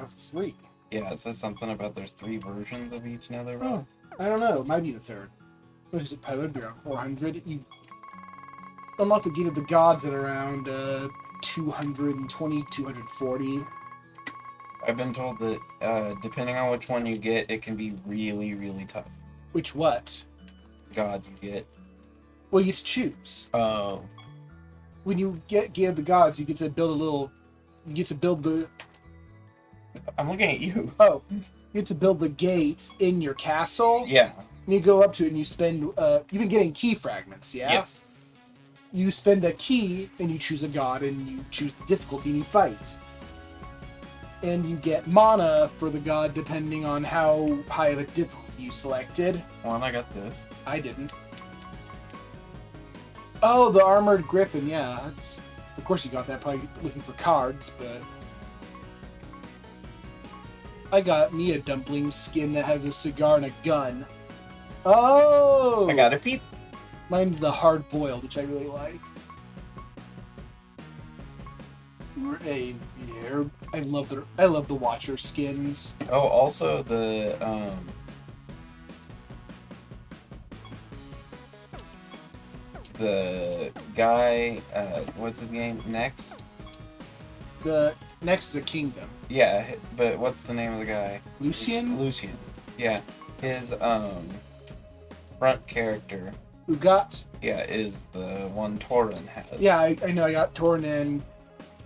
3. Yeah, it says something about there's 3 versions of each nether Oh, rock. I don't know. It might be the 3rd. What is it? Probably would be around 400. You unlock the Gate of the Gods at around 220, 240. I've been told that depending on which one you get, it can be really, really tough. Which what? God, you get. Well, you get to choose. Oh. When you get Gate of the Gods, you get to build a little. You get to build the. I'm looking at you. Oh, you get to build the gate in your castle. Yeah. And you go up to it and you spend. You've been getting key fragments, yeah? Yes. You spend a key and you choose a god and you choose the difficulty and you fight. And you get mana for the god depending on how high of a difficulty you selected. Well, I got this. I didn't. Oh, the armored griffin, yeah. That's, of course you got that, probably looking for cards, but... I got me a dumpling skin that has a cigar and a gun. Oh! I got a peep. Mine's the hard boiled, which I really like. I love the Watcher skins. Oh, also the guy, what's his name? Nex? The next is a kingdom. Yeah, but what's the name of the guy? Lucian? Lucian. Yeah. His front character, Ugat. yeah, is the one Torin has. Yeah, I know. I got Torn and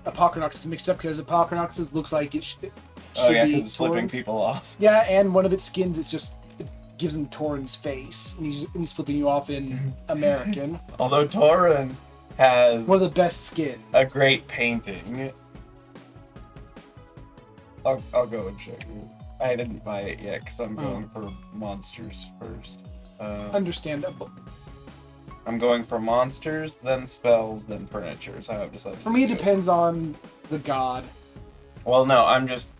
Apocalypse mixed up because Apocalypse looks like it should Oh yeah, be because it's flipping Torrens. people off. Yeah, and one of its skins is just it gives him Torrin's face, and he's flipping you off in American. Although Torin has One of the best skins. a great painting. I'll go and show you. I didn't buy it yet because I'm going for monsters first. Understandable. I'm going for monsters, then spells, then furniture. So I've decided. For me, it to do depends on the god. Well, no, I'm just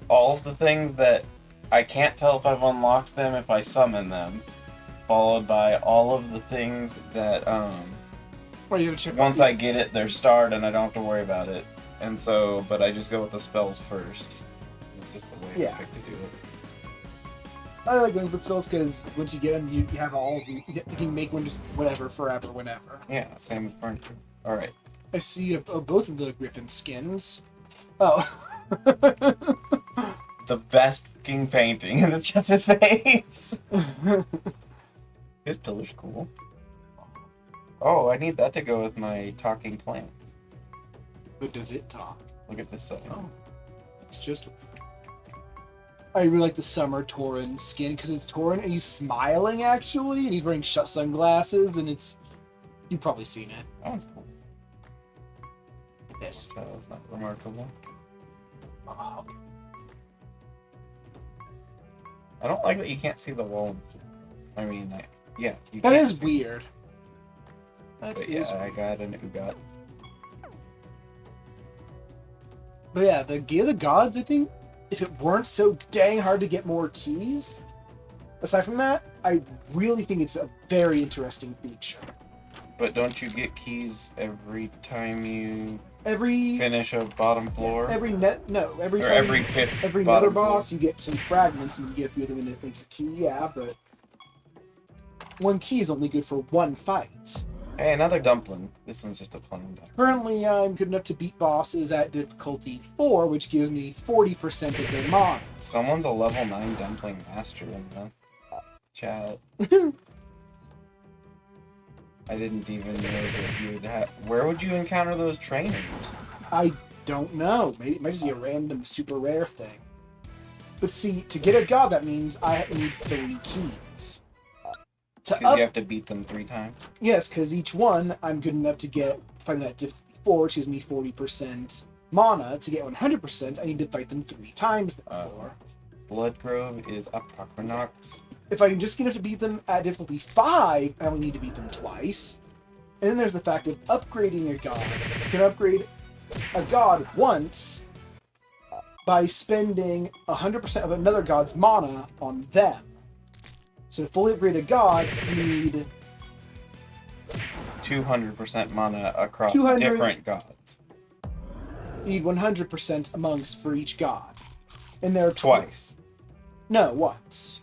all of the things that I can't tell if I've unlocked them if I summon them, followed by all of the things that Well, you gotta check once out I get it, they're starred and I don't have to worry about it. And so, but I just go with the spells first. It's just the way Yeah. I pick to do it. I like going for spells because once you get them, you have all of them. You can make one just whatever, forever, whenever. Yeah, same with furniture. All right. I see both of the griffin skins. Oh. The best fucking painting, and it's just his face. His pillar's cool. Oh, I need that to go with my talking plants. But does it talk? Look at this side. Oh. It's just... I really like the summer Torin skin because it's Torin and he's smiling actually, and he's wearing sunglasses, and it's... You've probably seen it. That one's cool. Yes. That was not remarkable. Oh. I don't like that you can't see the wall. I mean, yeah. You That can't is see. weird. That But is yeah, I got an Ugat. But yeah, the Gate of the Gods, I think, if it weren't so dang hard to get more keys, aside from that, I really think it's a very interesting feature. But don't you get keys every time you Every finish a bottom floor? every or every fifth every bottom nether boss, floor? you get key fragments, and you get a few of them, and it makes a key. Yeah, but one key is only good for one fight. Hey, another dumpling. This one's just a plain dumpling. Currently, I'm good enough to beat bosses at difficulty 4, which gives me 40% of their mana. Someone's a level 9 dumpling master in the chat. I didn't even know that you would have... Where would you encounter those trainers? I don't know. Maybe it might just be a random super rare thing. But see, to get a god, that means I need 3 keys. To Because up, you have to beat them 3 times? yes, because each one I'm good enough to get fight that difficulty 4, which gives me 40% mana. To get 100%, I need to fight them 3 times. Therefore, Bloodgrove is Apochronox. if I can just get enough to beat them at difficulty 5, I only need to beat them twice. And then there's the fact of upgrading a god. You can upgrade a god once by spending 100% of another god's mana on them. So to fully upgrade a god, you need 200% mana across 200 different gods. 100% amongst for each god. And there are Twice. No, once.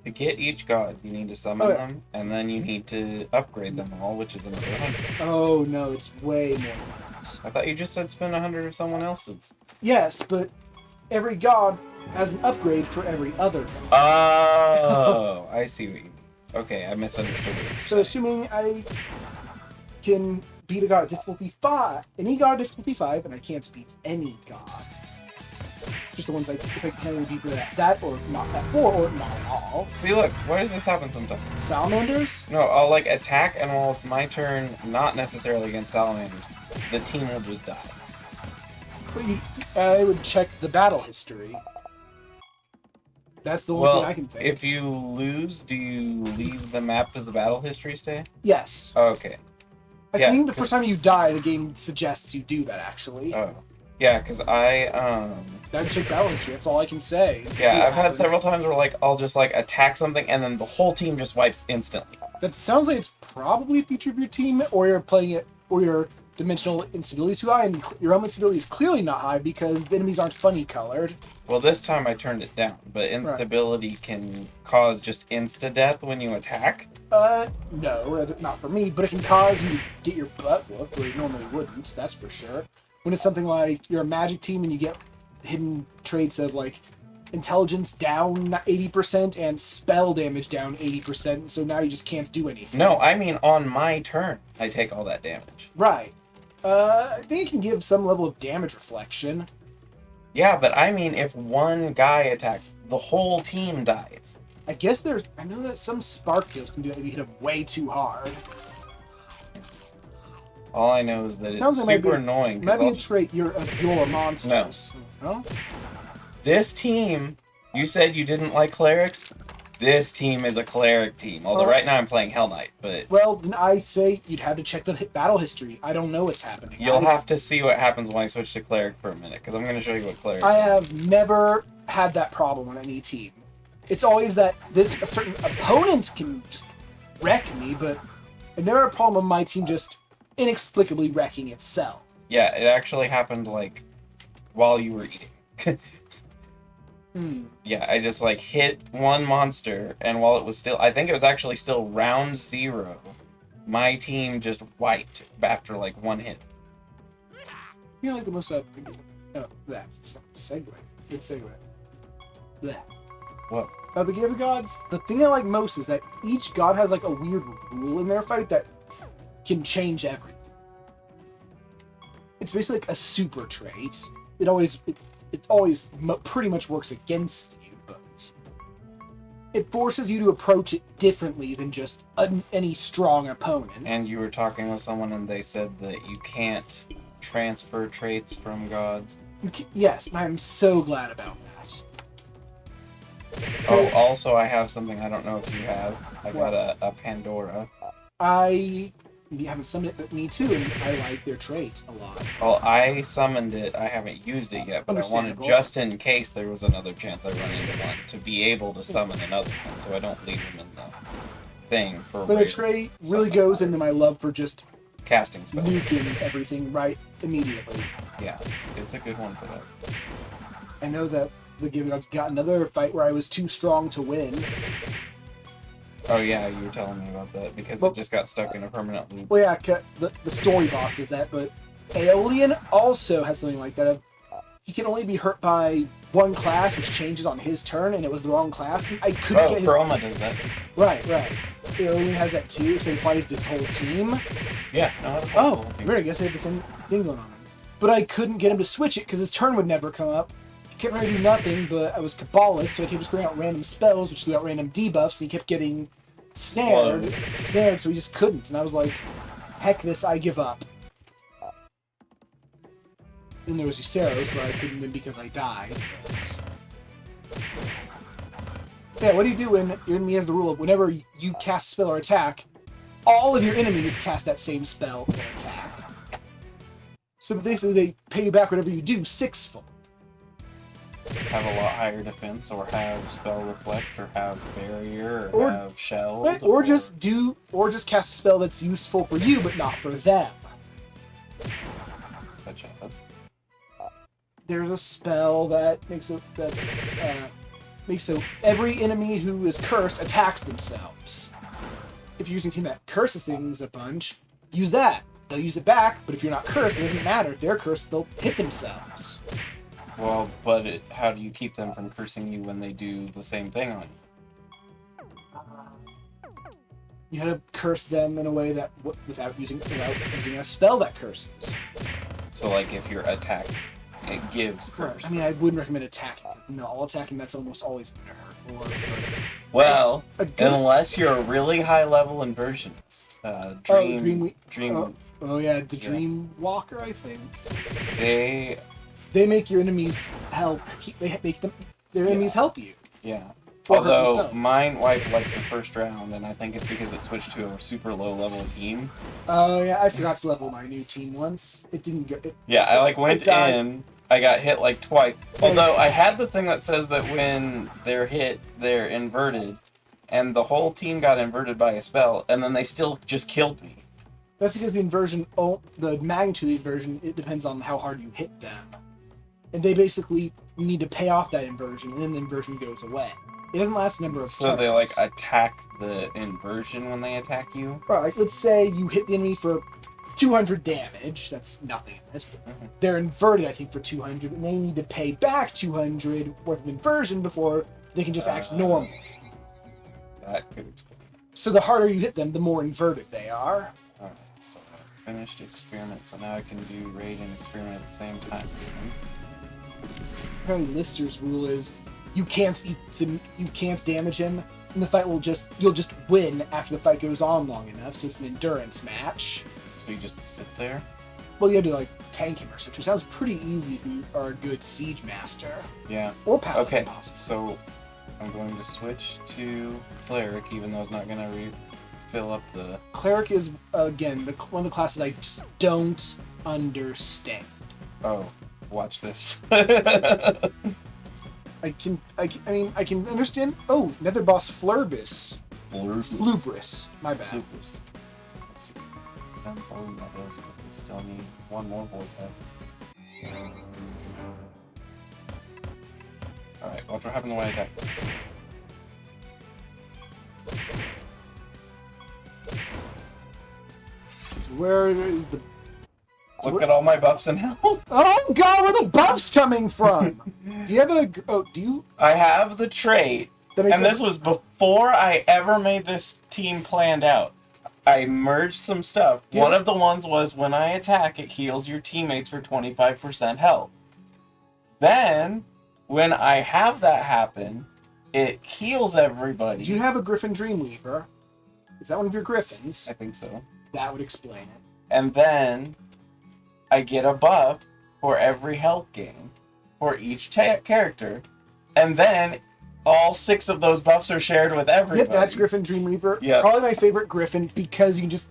To get each god, you need to summon them, and then you need to upgrade them all, which is another 100. Oh no, it's way more than that. I thought you just said spend 100 of someone else's. Yes, but every god has an upgrade for every other god. Oh, I see what you mean. Okay, I misunderstood what you So said. assuming I can beat a god at difficulty 5, any god at difficulty 5, and I can't beat any god. Just the ones if I can only beat that or not at 4 or not at all. See, look, why does this happen sometimes? Salamanders? No, I'll like attack, and while it's my turn, not necessarily against salamanders, the team will just die. But I would check the battle history. That's the only thing I can think. If you lose, do you leave the map as the battle history stay? Yes. Okay. I think the first time you die, the game suggests you do that, actually. Oh. Yeah, because I Gotta check battle history, that's all I can say. yeah, I've had several times where like I'll just like attack something and then the whole team just wipes instantly. That sounds like it's probably a feature of your team, or you're playing it, or your dimensional instability is too high, and your own instability is clearly not high because the enemies aren't funny colored. Well, this time I turned it down, but instability can cause just insta-death when you attack. No, not for me, but it can cause you to get your butt whooped where you normally wouldn't, that's for sure. When it's something like you're a magic team and you get hidden traits of like intelligence down 80% and spell damage down 80%, so now you just can't do anything. No, I mean on my turn, I take all that damage. Right. I think it can give some level of damage reflection. Yeah, but I mean if one guy attacks, the whole team dies. I guess I know that some spark kills can do that if you hit them way too hard. All I know is that Sounds it's like super annoying. Might be a trait of your monsters. No. This team, you said you didn't like clerics? This team is a cleric team. Although right now I'm playing Hell Knight, but... Well, then I say you'd have to check the battle history. I don't know what's happening. You'll have to see what happens when I switch to cleric for a minute, because I'm going to show you what cleric I have never had that problem on any team. It's always that a certain opponent can just wreck me, but I've never had a problem with my team just inexplicably wrecking itself. Yeah, it actually happened, like, while you were eating. Yeah, I just, like, hit one monster, and while it was still... I think it was actually still round 0. My team just wiped after, like, one hit. You know, like the most... that. Segue. Good segue. Blech. What? The Game of the Gods, the thing I like most is that each god has, like, a weird rule in their fight that can change everything. It's basically like a super trait. It always pretty much works against you, but it forces you to approach it differently than just any strong opponent. And you were talking with someone and they said that you can't transfer traits from gods. Yes, and I'm so glad about that. Oh, also I have something I don't know if you have. I got a Pandora. You haven't summoned it, but me too, and I like their trait a lot. Well, I summoned it. I haven't used it yet, but I wanted, just in case there was another chance I run into one, to be able to summon another one, so I don't leave them in the thing for. But the trait really goes into my love for just casting spells, nuking everything right immediately. Yeah, it's a good one for that. I know that the Game of the Gods got another fight where I was too strong to win. Oh yeah, you were telling me about that, because it just got stuck in a permanent loop. Well, yeah, the story boss is that, but Aeolian also has something like that. He can only be hurt by one class, which changes on his turn, and it was the wrong class. And I couldn't get his... Chroma does that. Right. Aeolian has that too, so he applies to his whole team. Yeah. No, weird. I guess they had the same thing going on. But I couldn't get him to switch it because his turn would never come up. He kept trying to do nothing, but I was Kabbalist, so I kept just throwing out random spells, which threw out random debuffs, and he kept getting snared, so he just couldn't. And I was like, heck this, I give up. Then there was Useros, where I couldn't win because I died. But... yeah, what do you do when your enemy has the rule of whenever you cast a spell or attack, all of your enemies cast that same spell or attack? So basically they pay you back whatever you do sixfold. Have a lot higher defense, or have spell reflect, or have barrier, or have shell, right, or just cast a spell that's useful for you but not for them. Such as there's a spell that makes so every enemy who is cursed attacks themselves. If you're using a team that curses things a bunch, use that. They'll use it back, but if you're not cursed, it doesn't matter. If they're cursed, they'll hit themselves. Well, but how do you keep them from cursing you when they do the same thing on you? You had to curse them in a way that without using a spell that curses. So, like, if you're attacked, it gives curse. I mean, I wouldn't recommend attacking. No, all attacking, that's almost always going to hurt. Well, unless you're a really high level inversionist. Dream. Oh yeah, the Dream Walker, I think. They make your enemies help. They make their enemies help you. Yeah. Although mine wiped like the first round, and I think it's because it switched to a super low level team. Oh yeah, I forgot to level my new team once. It didn't go. Yeah, I like went in. I got hit like twice. Although I had the thing that says that when they're hit, they're inverted, and the whole team got inverted by a spell, and then they still just killed me. That's because the inversion, the magnitude of the inversion, it depends on how hard you hit them, and they basically need to pay off that inversion, and then the inversion goes away. It doesn't last a number of turns. So they like attack the inversion when they attack you? Right, like, let's say you hit the enemy for 200 damage. That's nothing. They're inverted, I think, for 200, and they need to pay back 200 worth of inversion before they can just act normal. That could explain. So the harder you hit them, the more inverted they are. Alright, so I finished experiment, so now I can do raid and experiment at the same time. Apparently Lister's rule is you can't damage him, and the fight you'll just win after the fight goes on long enough, so it's an endurance match. So you just sit there? Well, you have to like tank him or something. It sounds pretty easy if you are a good siege master. Yeah. Or paladin. Okay, possibly. so I'm going to switch to cleric, even though it's not going to fill up the... Cleric is, again, one of the classes I just don't understand. Oh, watch this. I can understand. Oh, nether boss Flurbis. Flubris. My bad. Flubris. Let's see. Depends on those. We still need one more vortex. Alright, watch what happens when I attack. So where is the... Look at all my buffs and health. Oh god, where are the buffs coming from? Do you have a... Oh, do you... I have the trait, and this was before I ever made this team planned out. I merged some stuff. Yeah. One of the ones was when I attack, it heals your teammates for 25% health. Then, when I have that happen, it heals everybody. Do you have a Griffin Dreamweaver? Is that one of your Griffins? I think so. That would explain it. And then I get a buff for every health gain for each character. And then all 6 of those buffs are shared with everybody. Yep, that's Griffin Dreamweaver. Yeah. Probably my favorite Griffin because you can just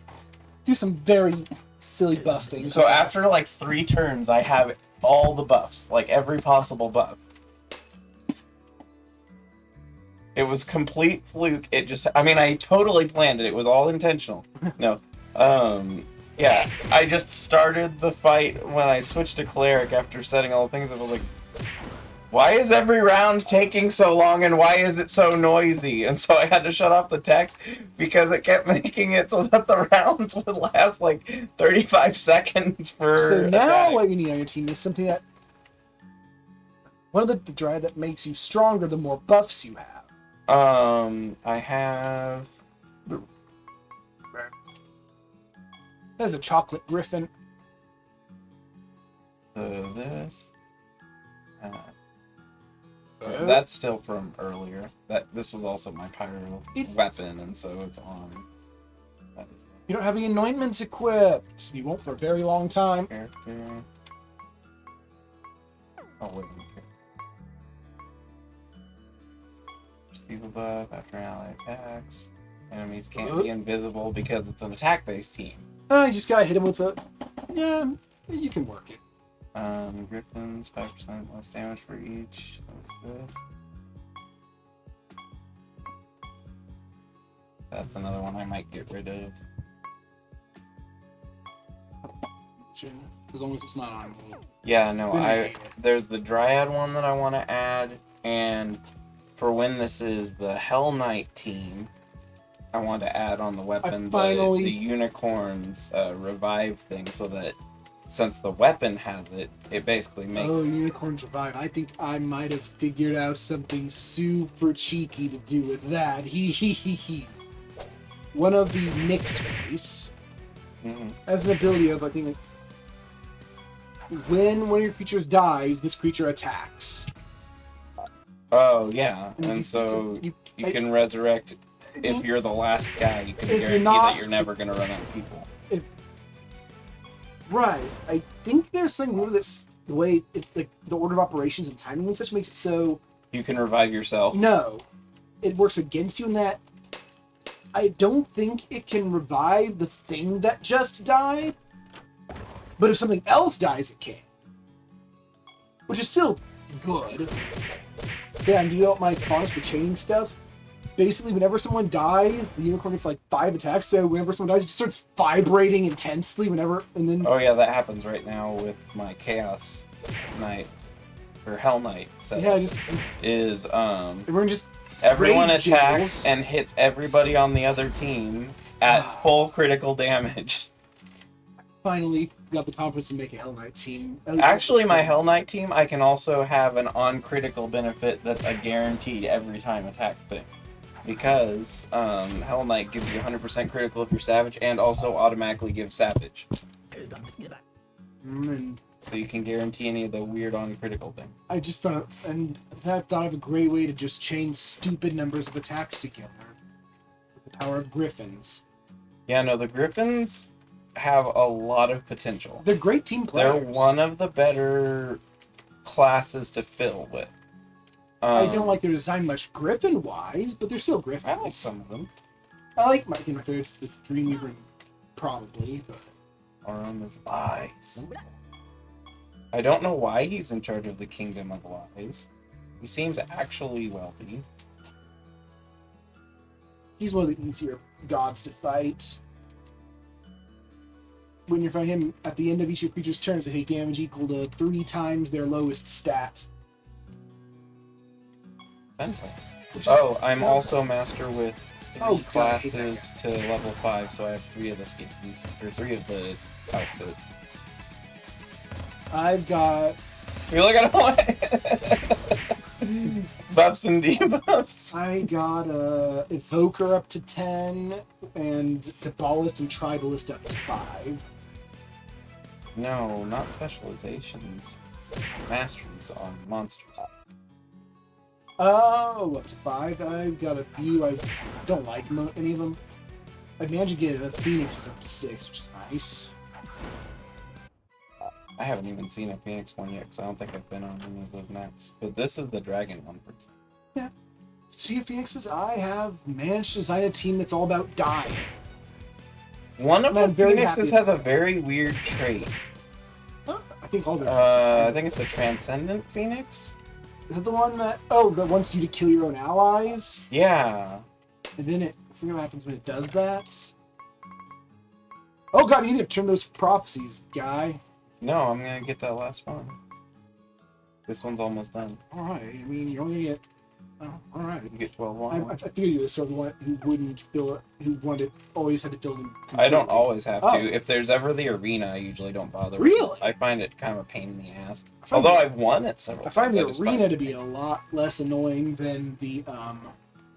do some very silly buff things. So after like 3 turns, I have all the buffs, like every possible buff. It was complete fluke. It just, I mean, I totally planned it. It was all intentional. No. Yeah, I just started the fight when I switched to cleric after setting all the things. I was like, why is every round taking so long and why is it so noisy? And so I had to shut off the text because it kept making it so that the rounds would last like 35 seconds for So now attack. what you need on your team is something that... One of the drive that makes you stronger the more buffs you have. I have... There's a chocolate griffin. This. That's still from earlier. This was also my pyro weapon, and so it's on. You don't have any anointments equipped. You won't for a very long time. Character. Oh wait. Okay. Receive a buff after ally attacks. Enemies can't be invisible because it's an attack-based team. You just gotta hit him with a... Yeah, you can work it. Griffins, 5% less damage for each. What's this? That's another one I might get rid of. as long as it's not on. Yeah, no, Then I hate it. there's the Dryad one that I want to add, and for when this is the Hell Knight team, I want to add on the weapon the Unicorn's revive thing, so that since the weapon has it, it basically makes... Oh, Unicorn's Revive. I think I might have figured out something super cheeky to do with that. He. One of the Nyx race has an ability of, I think, when one of your creatures dies, this creature attacks. Oh, yeah, and so you can resurrect... If you're the last guy, you can guarantee that you're never going to run out of people. Right. I think there's something weird that's the way like the order of operations and timing and such makes it so... You can revive yourself? No. It works against you in that I don't think it can revive the thing that just died. But if something else dies, it can. Which is still good. Yeah, and you know what my fondness for chaining stuff? Basically, whenever someone dies, the unicorn gets like 5 attacks. So whenever someone dies, it just starts vibrating intensely. And then. Oh yeah, that happens right now with my Chaos Knight or Hell Knight set. Yeah, everyone rage attacks jiggles. and hits everybody on the other team at full critical damage. Finally got the confidence to make a Hell Knight team. Actually, my Hell Knight team, I can also have an on-critical benefit that's a guaranteed every time attack thing. Because Hell Knight gives you 100% critical if you're Savage, and also automatically gives Savage. So you can guarantee any of the weird on-critical things. I just thought, and that thought of a great way to just chain stupid numbers of attacks together. With the power of Griffins. Yeah, no, the Griffins have a lot of potential. They're great team players. They're one of the better classes to fill with. I don't like their design much Griffin-wise, but they're still Griffins. I like some of them. I like my favorites, the Dreamweaver, probably, but... Arum is Lies. I don't know why he's in charge of the Kingdom of Lies. He seems actually wealthy. He's one of the easier gods to fight. When you fight him, at the end of each of your creature's turns, they take damage equal to 3 times their lowest stat. Oh, I'm also master with 3 God, classes to level 5, so I have 3 of the skins, or 3 of the outfits. I've got... You look at buffs and debuffs. I got Evoker up to 10, and Kabbalist and Tribalist up to 5. No, not specializations. Masteries on monsters. Oh, up to 5. I've got a few. I don't like any of them. I managed to get a Phoenix is up to 6, which is nice. I haven't even seen a Phoenix one yet, because I don't think I've been on any of those maps. But this is the Dragon one. Yeah. Speaking of Phoenixes, I have managed to design a team that's all about dying. One of the Phoenixes has a very weird trait. Huh? I think all the I think it's the Transcendent Phoenix? Is it the one that... Oh, that wants you to kill your own allies? Yeah. And then I forget what happens when it does that. Oh god, you need to turn those prophecies, guy. No, I'm gonna get that last one. This one's almost done. Alright, I mean, you're only gonna get... Oh, alright. You can get 12 I lines. figured you were sort of one who wouldn't build it, who wanted, always had to build them. I don't always have Oh. to. If there's ever the arena, I usually don't bother. Really? I find it kind of a pain in the ass. Although I've won it several times. I find the just arena find to be a lot less annoying than the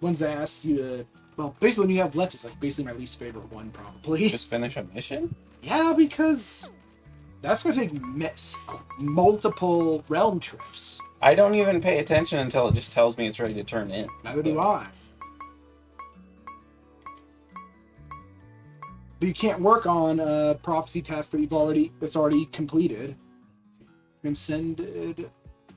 ones that ask you to... Well, basically when you have left, it's like basically my least favorite one, probably. Just finish a mission? Yeah, because that's going to take multiple realm trips. I don't even pay attention until it just tells me it's ready to turn in. Neither do I. But you can't work on a prophecy task that's already completed. Transcended.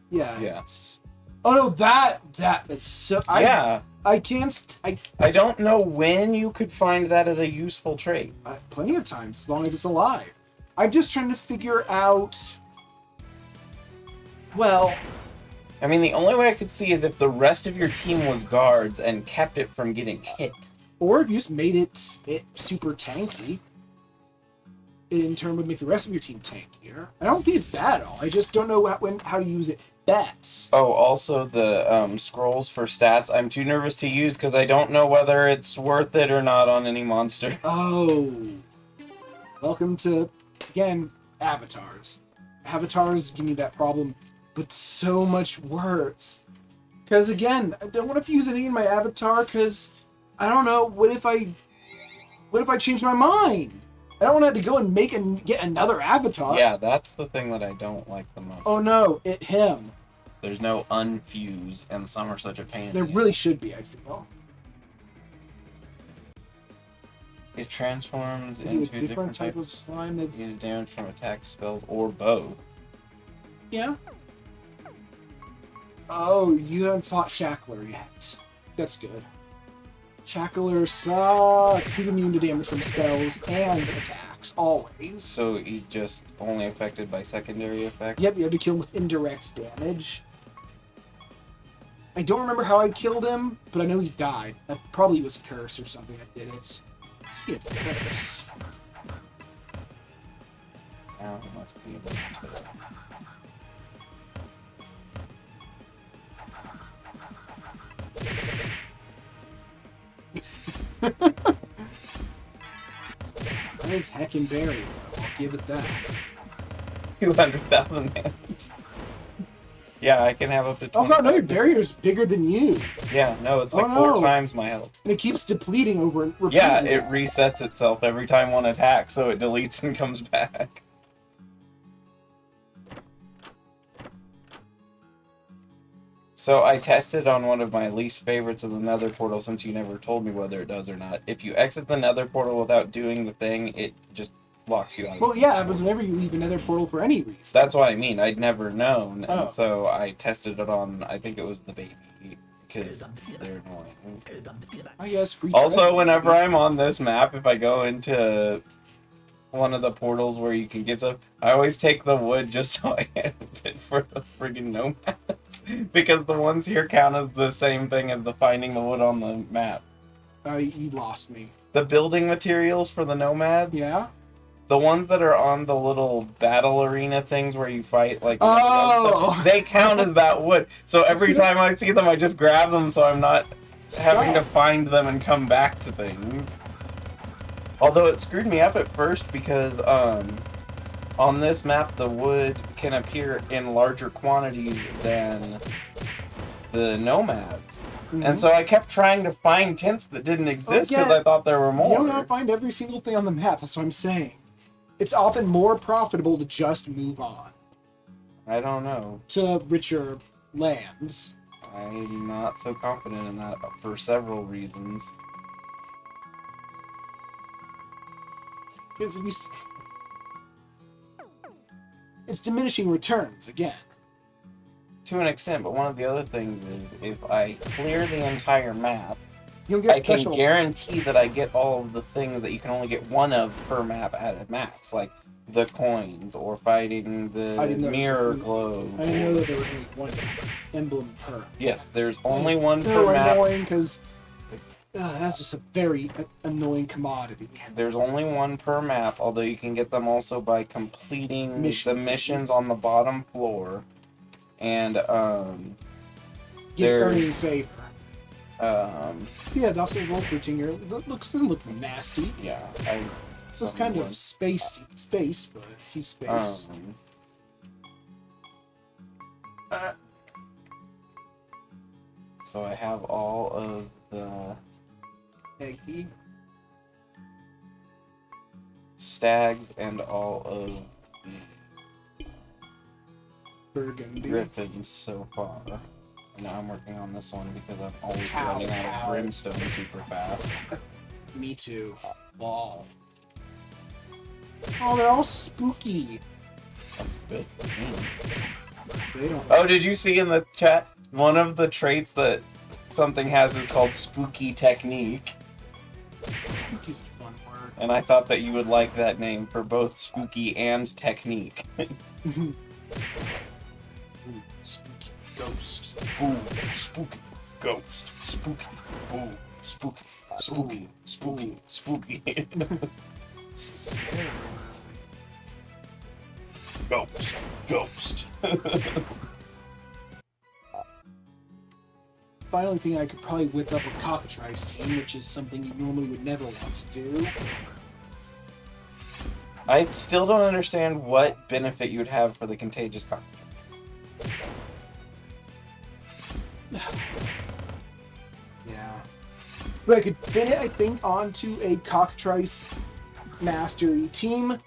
Yeah. Yes. Oh no, that's so. Yeah. I can't. I don't know when you could find that as a useful trait. Plenty of times, as long as it's alive. I'm just trying to figure out. Well, I mean, the only way I could see is if the rest of your team was guards and kept it from getting hit. or if you just made it super tanky. in turn would make the rest of your team tankier. I don't think it's bad at all. I just don't know how to use it best. Oh, also the scrolls for stats, I'm too nervous to use because I don't know whether it's worth it or not on any monster. Oh. Welcome to, again, avatars. Avatars give me that problem, but so much worse. Because, again, I don't want to use anything in my avatar because, I don't know, what if I change my mind? I don't want to have to go and get another avatar. Yeah, that's the thing that I don't like the most. Oh no, him. There's no unfuse, and some are such a pain. There really should be, I feel. It transforms Maybe into a a different type of types slime that's... either damage from attacks, spells, or both. Yeah. Oh, you haven't fought Shackler yet. That's good. Shackler sucks. He's immune to damage from spells and attacks, always. So he's just only affected by secondary effects? Yep, you have to kill him with indirect damage. I don't remember how I killed him, but I know he died. That probably was a curse or something that did it. Must be a curse. Now he must be able to... That is heckin' berry, though. I'll give it that. 200,000 damage. Yeah, I can have up to 20. Oh god, no, your barrier's bigger than you. Yeah, no, it's like Oh, 4 no. times my health. And it keeps depleting over and repeatedly. Yeah, it resets itself every time one attacks, so it deletes and comes back. So I tested on one of my least favorites of the Nether portal, since you never told me whether it does or not. If you exit the Nether portal without doing the thing, it just locks you out. Well, yeah, it happens whenever you leave another portal for any reason. That's what I mean. I'd never known, Oh. and so I tested it on, I think it was the baby, because they're annoying. I guess free Also, treasure. whenever I'm on this map, if I go into one of the portals where you can get stuff, I always take the wood just so I have it for the friggin' nomads. Because the ones here count as the same thing as the finding the wood on the map. You lost me. The building materials for the nomads, Yeah? the ones that are on the little battle arena things where you fight, like, Oh! they count as that wood. So every good. time I see them, I just grab them so I'm not having to Stop. find them and come back to things. Although it screwed me up at first because on this map the wood can appear in larger quantities than the nomads. Mhm. And so I kept trying to find tints that didn't exist because yeah. I thought there were You more. don't gotta find every single thing on the map, that's what I'm saying. It's often more profitable to just move on I don't know. to richer lands. I'm not so confident in that for several reasons. Because if it's diminishing returns, again. To an extent, but one of the other things is if I clear the entire map, You don't get I can special... guarantee that I get all of the things that you can only get one of per map at a max, like the coins or fighting I the didn't know mirror there was- globe. I didn't know that there was only one emblem per. Yes, there's only one so per map. annoying because that's just a very annoying commodity. There's only one per map, although you can get them also by completing the missions Missions. on the bottom floor. And Get earning there's favor. So yeah, that's the roll routine here. Doesn't look nasty. yeah, This is kind of space, but he's space. So I have all of the Eggy. stags and all of the Burgundy. griffins so far. And now I'm working on this one because I'm always Ow, running out ow. of brimstone super fast. Me too. Wall. Oh, they're all spooky. That's good. They don't. Oh, did you see in the chat? One of the traits that something has is called spooky technique. Spooky's a fun word. And I thought that you would like that name for both spooky and technique. Ooh, spooky ghost. Ooh, spooky ghost. Spooky. Ooh, spooky. Spooky. Spooky. Spooky. Scary. Ghost. Ghost. Finally, think I could probably whip up a cockatrice team, which is something you normally would never want to do. I still don't understand what benefit you would have for the contagious cockatrice. Yeah. But I could fit it, I think, onto a cockatrice mastery team.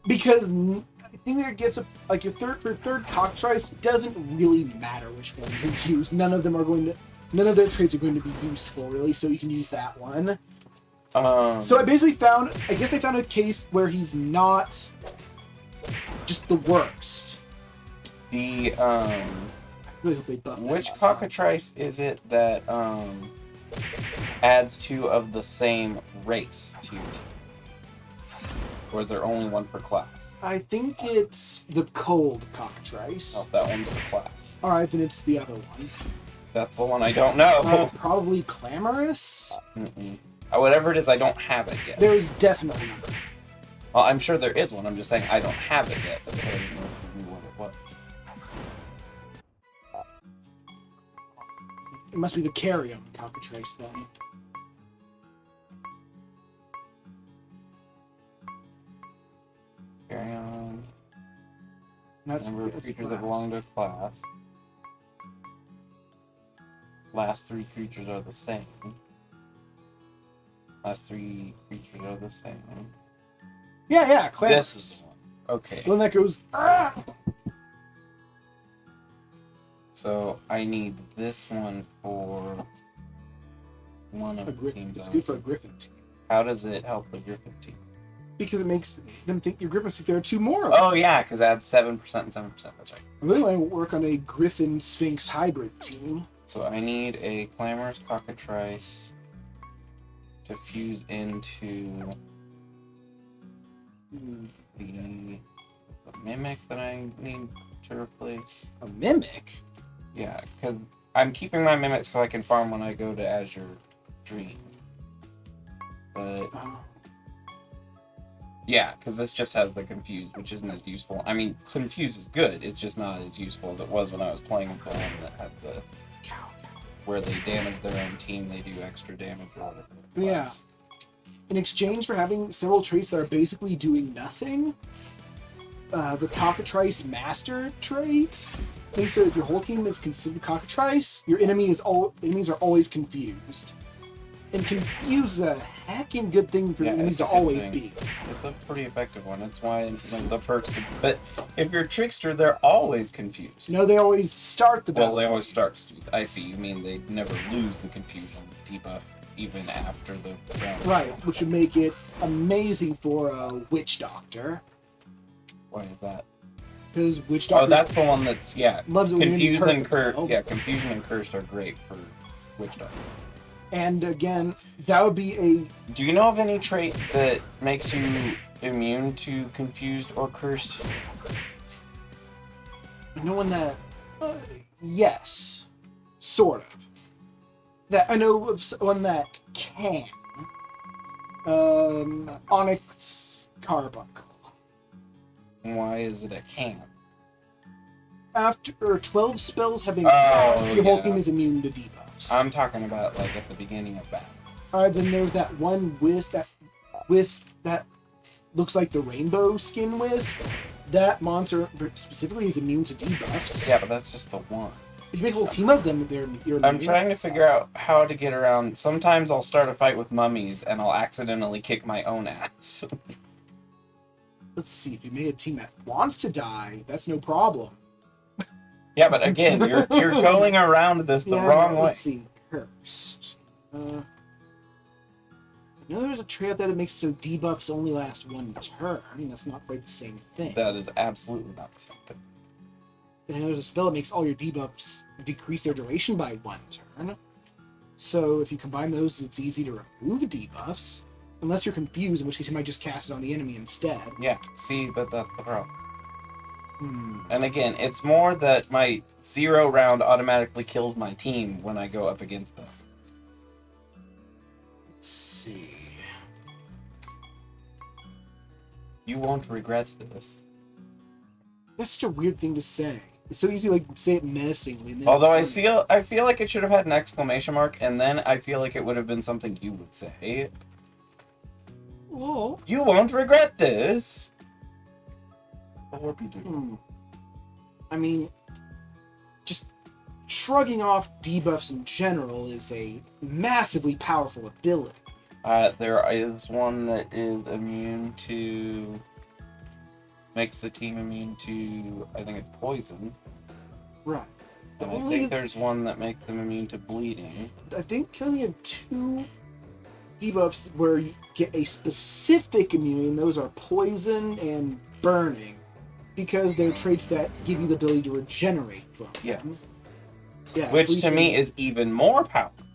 Because I think that it gets like your third cockatrice, it doesn't really matter which one you use. None of their traits are going to be useful really, so you can use that one. So I basically found a case where he's not just the worst. The I really hope they buff that which outside. cockatrice is it that adds 2 of the same race to your team? Or is there only one per class? I think it's the cold cockatrice. Oh, that one's per class. Alright, then it's the other one. That's the one I don't know. Probably clamorous? Whatever it is, I don't have it yet. There's definitely one. Well, I'm sure there is one. I'm just saying I don't have it yet. That's why I didn't know if you knew what it was. It must be the carrion cockatrice then. Carry on. That's Number of that's creatures class. that belong to a class. Last 3 creatures are the same. Last 3 creatures are the same. Yeah, clamorous. This is the one. Okay. The one that goes. "Ah!" So I need this one for one of A the griffin. teams. It's on good it. for a griffin team. How does it help the Griffin team? Because it makes them think your griffins think there are 2 more of them. Oh yeah, because it adds 7% and 7%. That's right. I really want to work on a griffin sphinx hybrid team. So I need a clamorous cockatrice to fuse into the mimic that I need to replace. A mimic? Yeah, because I'm keeping my mimic so I can farm when I go to Azure Dream. But yeah, because this just has the confused, which isn't as useful. I mean, confused is good. It's just not as useful as it was when I was playing with the one that had the where they damage their own team, they do extra damage or whatever. it Yeah. was. In exchange for having several traits that are basically doing nothing, the cockatrice master trait makes so if your whole team is considered cockatrice, your enemies are always confused. And confuse is a heckin' good thing for Yeah, enemies it's to a good always thing. be. It's a pretty effective one. That's why some of the perks. But if you're trickster, they're always confused. No, they always start the battle. Well, they always start. I see. You mean they never lose the confusion debuff even after the round. Right, which would make it amazing for a witch doctor. Why is that? Because witch Oh, doctor that's the one that's loves it when enemies Confusion hurt and cursed. themselves. Yeah, confusion and cursed are great for witch doctor. And again, that would be a Do you know of any trait that makes you immune to confused or cursed? no one that yes, sort of. That I know of one that can. Onyx Carbuncle. Why is it a can? After 12 spells have been Oh, cast, your whole yeah. team is immune to debuffs. I'm talking about like at the beginning of battle. Then there's that one wisp that looks like the rainbow skin wisp. That monster specifically is immune to debuffs. Yeah, but that's just the one. If you make a whole team of them, you're immune. I'm trying to figure out how to get around. Sometimes I'll start a fight with mummies and I'll accidentally kick my own ass. Let's see, if you made a team that wants to die, that's no problem. Yeah, but again, you're going around this the wrong way. Let's see, cursed. I know there's a trait that makes so debuffs only last one turn. That's not quite the same thing. That is absolutely not the same thing. And I know there's a spell that makes all your debuffs decrease their duration by one turn. So if you combine those, it's easy to remove debuffs. Unless you're confused, in which case you might just cast it on the enemy instead. Yeah, see, but that's the problem. And again, it's more that my 0 round automatically kills my team when I go up against them. Let's see. You won't regret this. That's such a weird thing to say. It's so easy to like say it menacingly. And then Although it's I feel like it should have had an exclamation mark, and then I feel like it would have been something you would say. Well, You won't regret this. Or be doing. I mean, just shrugging off debuffs in general is a massively powerful ability. There is one that is immune to... makes the team immune to, I think it's poison. Right. And I think there's one that makes them immune to bleeding. I think you only have 2 debuffs where you get a specific immunity, and those are poison and burning, because they're traits that give you the ability to regenerate from them. Yes. Yeah, Which to me is even more powerful.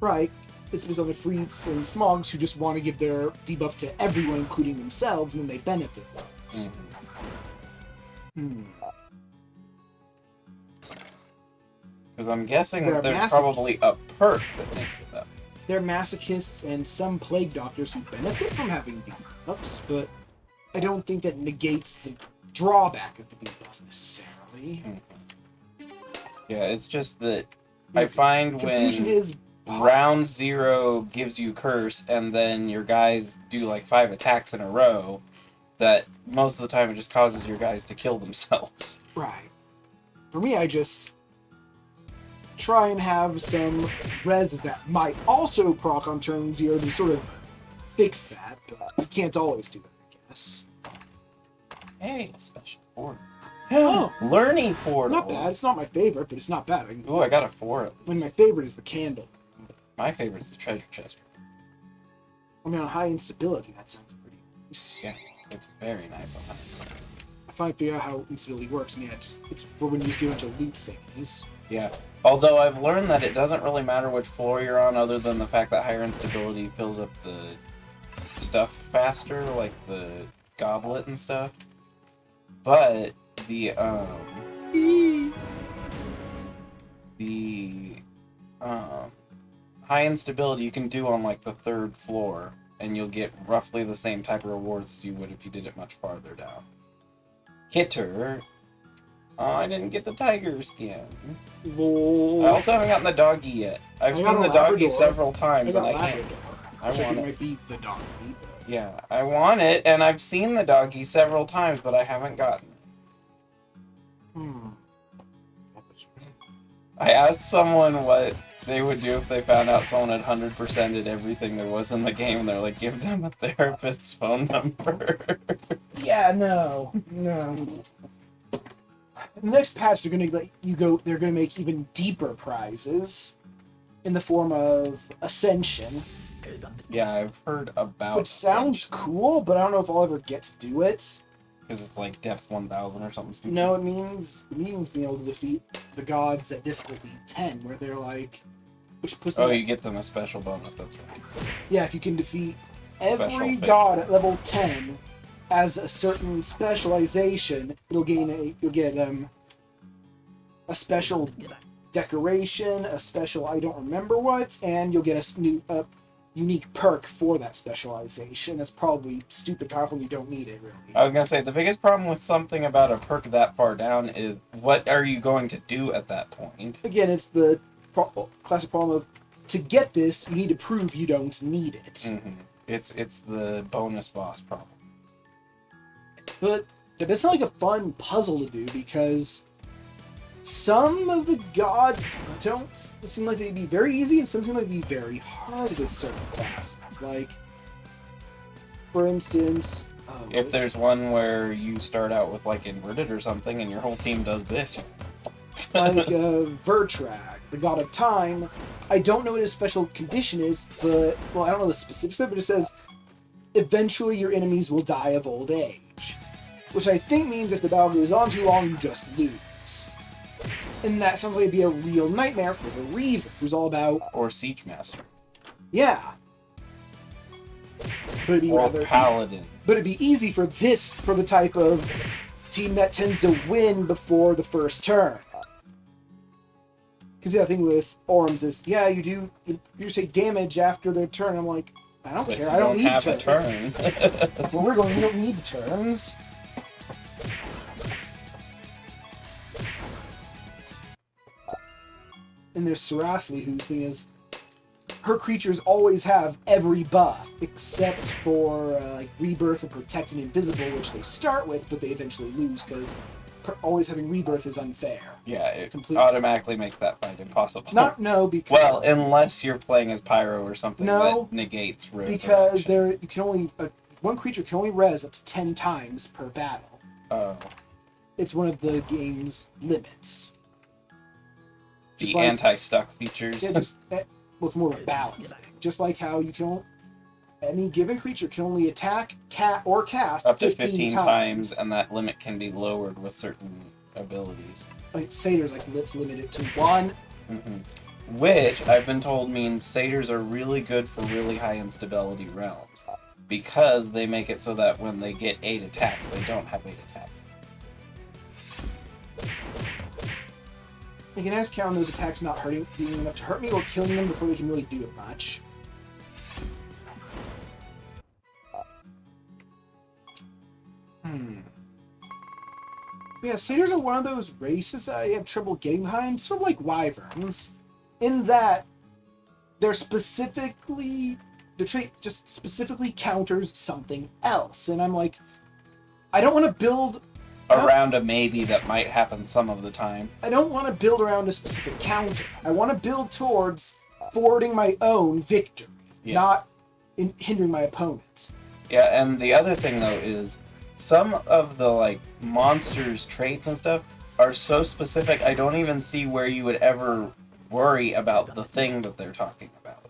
Right. It's because of the Freets and Smogs who just want to give their debuff to everyone, including themselves, and then they benefit from it. Because I'm guessing They're there's probably a perk that makes it up. There are masochists and some plague doctors who benefit from having debuffs, but I don't think that negates the drawback of the debuff necessarily. Yeah, it's just that I find Confusion when is round 0 gives you curse, and then your guys do like 5 attacks in a row, that most of the time it just causes your guys to kill themselves. right. For me, I just try and have some reses that might also proc on turn 0 to sort of fix that, but you can't always do that, I guess. Hey, a special portal. Oh, Learning portal. not bad. It's not my favorite, but it's not bad. Ooh, I got a 4 at I mean, least. my favorite is the candle. My favorite is the treasure chest. I mean, on high instability, that sounds pretty nice. Yeah, it's very nice on that. I finally figured out how instability works, and yeah, it's for when you just do a bunch of loot things. Yeah. Although I've learned that it doesn't really matter which floor you're on, other than the fact that higher instability fills up the stuff faster, like the goblet and stuff. But the high instability you can do on like the 3rd floor, and you'll get roughly the same type of rewards as you would if you did it much farther down. Kitter. Oh, I didn't get the tiger skin. Lol. I also haven't gotten the doggy yet. I've seen the doggy several times, and I can't. I want it. Might be the doggy. Yeah, I want it, and I've seen the doggy several times, but I haven't gotten it. I asked someone what they would do if they found out someone had 100%ed everything there was in the game, and they're like, give them a therapist's phone number. Yeah, no. The next patch, they're gonna make even deeper prizes in the form of Ascension. Yeah, I've heard about Which sounds cool, but I don't know if I'll ever get to do it. Because it's like depth 1000 or something stupid. No, it means being able to defeat the gods at difficulty 10, where they're like, which puts them you get them a special bonus, that's right. Yeah, if you can defeat Special every fate. god at level 10 as a certain specialization, you'll get a special decoration, a special I don't remember what, and you'll get a unique perk for that specialization. That's probably stupid powerful and you don't need it, really. I was going to say, the biggest problem with something about a perk that far down is, what are you going to do at that point? Again, it's the classic problem of, to get this, you need to prove you don't need it. Mm-hmm. It's the bonus boss problem. But that does sound like a fun puzzle to do, because some of the gods don't seem like they'd be very easy, and some seem like they'd be very hard with certain classes. Like, for instance... If there's one where you start out with, like, inverted or something, and your whole team does this... like Vertrag, the god of time. I don't know what his special condition is, but... Well, I don't know the specifics of it, but it says, eventually your enemies will die of old age. Which I think means if the battle goes on too long, you just lose. And that sounds like it'd be a real nightmare for the Reaver, who's all about... Or Siege Master. Yeah. But it'd be Or rather... Paladin. But it'd be easy for the type of team that tends to win before the first turn. Because the thing with Orms is, yeah, you just take damage after their turn. I'm like, I don't care, I don't need have a turn. Well, we don't need turns. And there's Siralim, whose thing is her creatures always have every buff except for like Rebirth and Protect and Invisible, which they start with, but they eventually lose because always having Rebirth is unfair. Yeah, it Completely. automatically makes that fight impossible. Because well, unless you're playing as Pyro or something that negates resurrection. Because one creature can only res up to 10 times per battle. Oh. It's one of the game's limits. The anti-stuck features. Yeah, well, it's more of a balance thing. Just like how you can any given creature can only attack, or cast up to 15 times, and that limit can be lowered with certain abilities. Like Satyrs, let's limit it to 1. Mm-hmm. Which, I've been told, means Satyrs are really good for really high instability realms. Because they make it so that when they get 8 attacks, they don't have 8 attacks. You can ask count on those attacks not being enough to hurt me, or killing them before they can really do it much. Yeah, Satyrs are one of those races I have trouble getting behind, sort of like Wyverns, in that the trait just specifically counters something else, and I'm like, I don't want to build around a maybe that might happen some of the time. I don't want to build around a specific counter. I want to build towards forwarding my own victory, not hindering my opponents. Yeah, and the other thing though is some of the monsters traits and stuff are so specific. I don't even see where you would ever worry about the thing that they're talking about.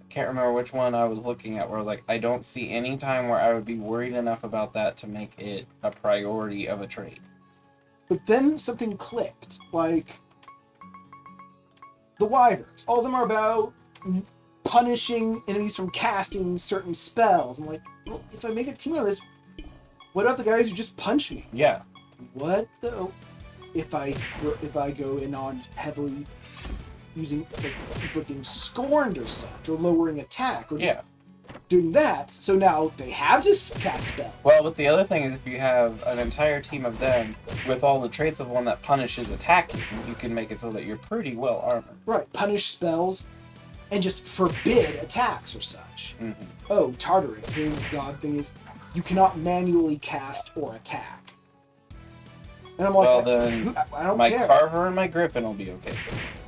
I can't remember which one I was looking at where I was like, I don't see any time where I would be worried enough about that to make it a priority of a trait. But then something clicked, like the Wyverns. All of them are about punishing enemies from casting certain spells. I'm like, well, if I make a team of this, what about the guys who just punch me? Yeah. What though? If I go in on heavily using inflicting scorned or such, or lowering attack, or just doing that, so now they have to cast spell. Well, but the other thing is if you have an entire team of them with all the traits of one that punishes attacking, you can make it so that you're pretty well armored. Right, punish spells and just forbid attacks or such. Mm-hmm. Oh, Tartarus, his god thing is you cannot manually cast or attack. And I'm like, well, then I don't my care. Carver and my Griffin will be okay.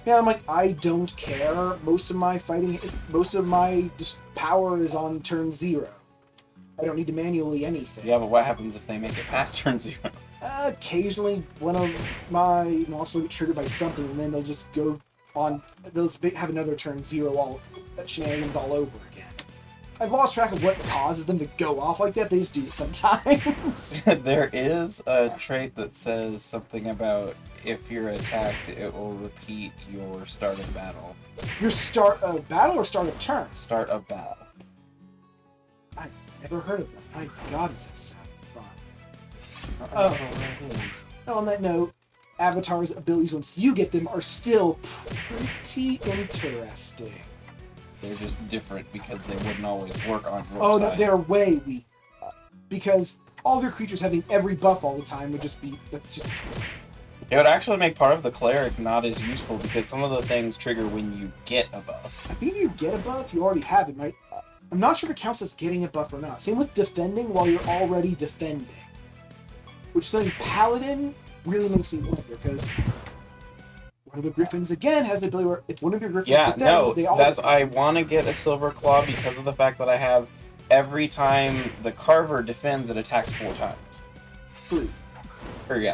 Yeah, I'm like, I don't care. Most of my power is on turn 0. I don't need to manually anything. Yeah, but what happens if they make it past turn 0? Occasionally, one of my monsters will get triggered by something, and then they'll just go on. They'll have another turn 0 all shenanigans all over again. I've lost track of what causes them to go off like that. They just do it sometimes. There is a trait that says something about if you're attacked, it will repeat your start of battle. Your start of battle or start of turn? Start of battle. I've never heard of that. My God, does that sound fun? On that note, Avatar's abilities, once you get them, are still pretty interesting. They're just different because they wouldn't always work on your Oh, side. they're way weak. Because all of your creatures having every buff all the time would just be... It would actually make part of the cleric not as useful because some of the things trigger when you get a buff. I think if you get a buff, you already have it, right? I'm not sure if it counts as getting a buff or not. Same with defending while you're already defending. Which is something Paladin really makes me wonder, because one of the Griffins, again, has the ability where if one of your Griffins I want to get a Silver Claw because of the fact that I have every time the Carver defends, it attacks 4 times. 3.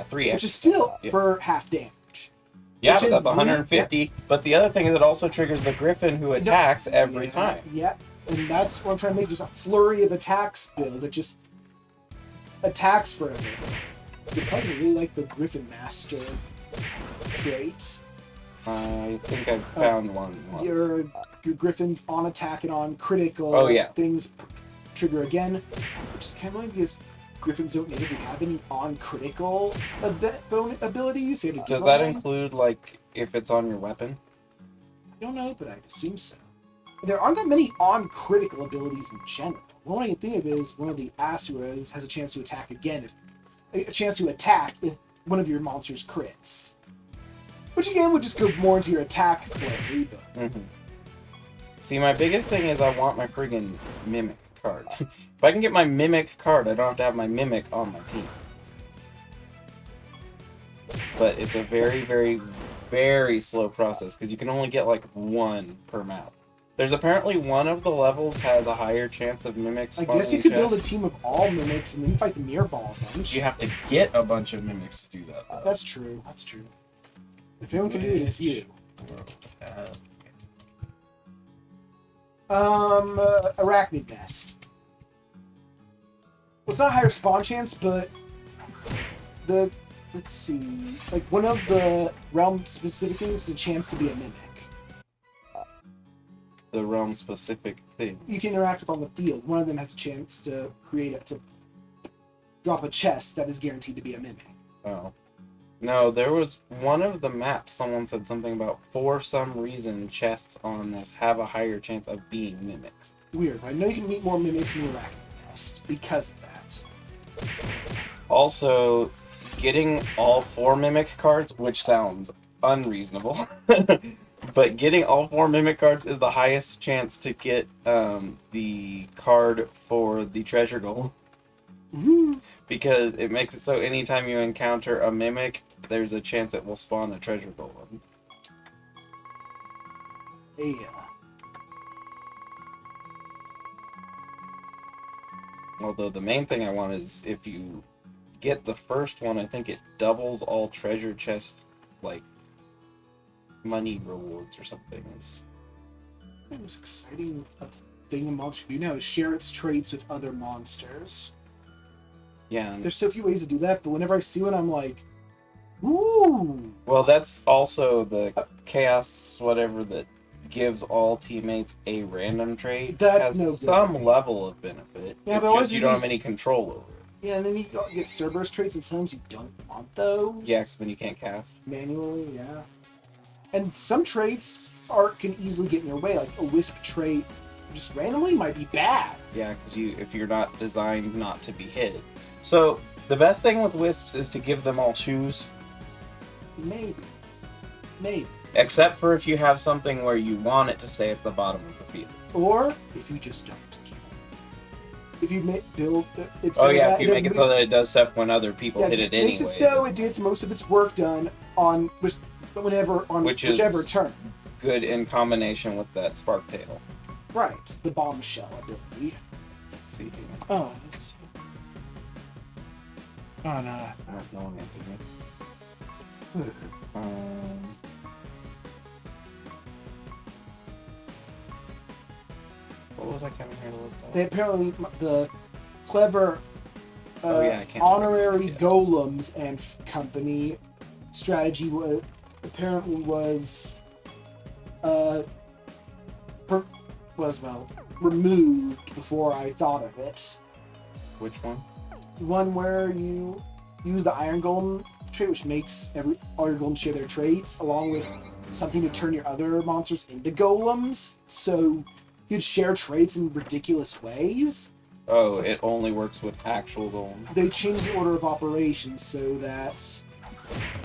3 Which is still for half damage. Yeah, but that's 150. Yeah. But the other thing is it also triggers the Griffin who attacks every time. Yeah, and that's what I'm trying to make, just a flurry of attacks build that just attacks forever. You probably really like the Griffin Master trait. I think I found one once. Your Griffin's on attack and on critical things trigger again, which is kind of annoying because Griffins don't natively have any on critical abilities. So does that include, if it's on your weapon? I don't know, but I assume so. There aren't that many on critical abilities in general. The only I can think of is one of the Asuras has a chance to attack again. A chance to attack if one of your monsters crits. Which again would just go more into your attack play, but... See, my biggest thing is I want my friggin' Mimic card. If I can get my Mimic card, I don't have to have my Mimic on my team. But it's a very, very, very slow process, because you can only get, like, one per map. There's apparently one of the levels has a higher chance of Mimics spawning. I guess you could build a team of all Mimics and then fight the Mirror Ball a bunch. You have to get a bunch of Mimics to do that, though. That's true, that's true. If anyone can do it, it's you. Arachnid Nest. Well, it's not a higher spawn chance, but let's see, like one of the realm specific things is a chance to be a mimic. The realm specific thing. You can interact with on the field. One of them has a chance to drop a chest that is guaranteed to be a mimic. Oh. No, there was one of the maps, someone said something about, for some reason, chests on this have a higher chance of being mimics. Weird. I know you can meet more mimics in the Arachnid Nest because of that. Also, getting all 4 mimic cards, which sounds unreasonable, but getting all 4 mimic cards is the highest chance to get the card for the treasure goal. Because it makes it so anytime you encounter a mimic, there's a chance it will spawn a treasure golem. Yeah. Although the main thing I want is if you get the first one, I think it doubles all treasure chest, like, money rewards or something. The most exciting thing a monster can do now is share its traits with other monsters. Yeah. There's so few ways to do that, but whenever I see one, I'm like, ooh! Well, that's also the chaos whatever that gives all teammates a random trait. That's has no good. some level of benefit. Yeah, it's but just you don't have any control over it. Yeah, and then you get Cerberus traits, and sometimes you don't want those. Yeah, because then you can't cast. Manually, yeah. And some traits can easily get in your way, like a Wisp trait just randomly might be bad. Yeah, because if you're not designed not to be hit. So, the best thing with Wisps is to give them all shoes. Maybe. Except for if you have something where you want it to stay at the bottom of the field. Or if you just don't. If you build it so if you make it so that it does stuff when other people hit it anyway. Makes it so it gets most of its work done on whichever turn. Good in combination with that Spark Tail. Right, the bombshell ability. Let's see. Oh, let's see. Oh no. No one answered me. What was I coming here to look at? They apparently, the clever I can't honorary golems and company strategy was removed before I thought of it. Which one? One where you use the Iron Golem trait, which makes all your golems share their traits, along with something to turn your other monsters into golems. So you'd share traits in ridiculous ways. Oh, it only works with actual golems. They changed the order of operations so that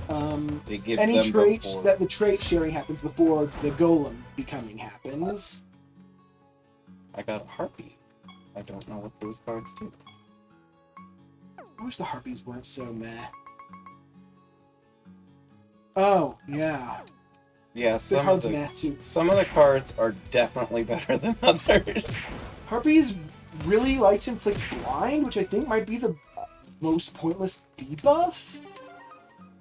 any trait that the trait sharing happens before the golem becoming happens. I got a harpy. I don't know what those cards do. I wish the harpies weren't so meh. Oh, yeah. Yeah, some of the cards are definitely better than others. Harpies really like to inflict blind, which I think might be the most pointless debuff.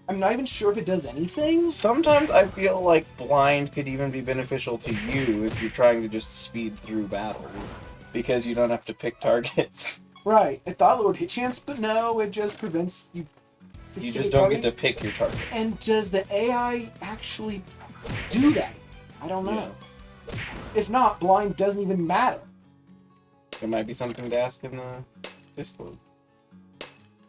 I'm not even sure if it does anything. Sometimes I feel like blind could even be beneficial to you if you're trying to just speed through battles, because you don't have to pick targets. Right. I thought it would hit chance, but no, it just prevents you. You just don't get to pick your target. And does the AI actually do that? I don't know. Yeah. If not, blind doesn't even matter. There might be something to ask in the Discord.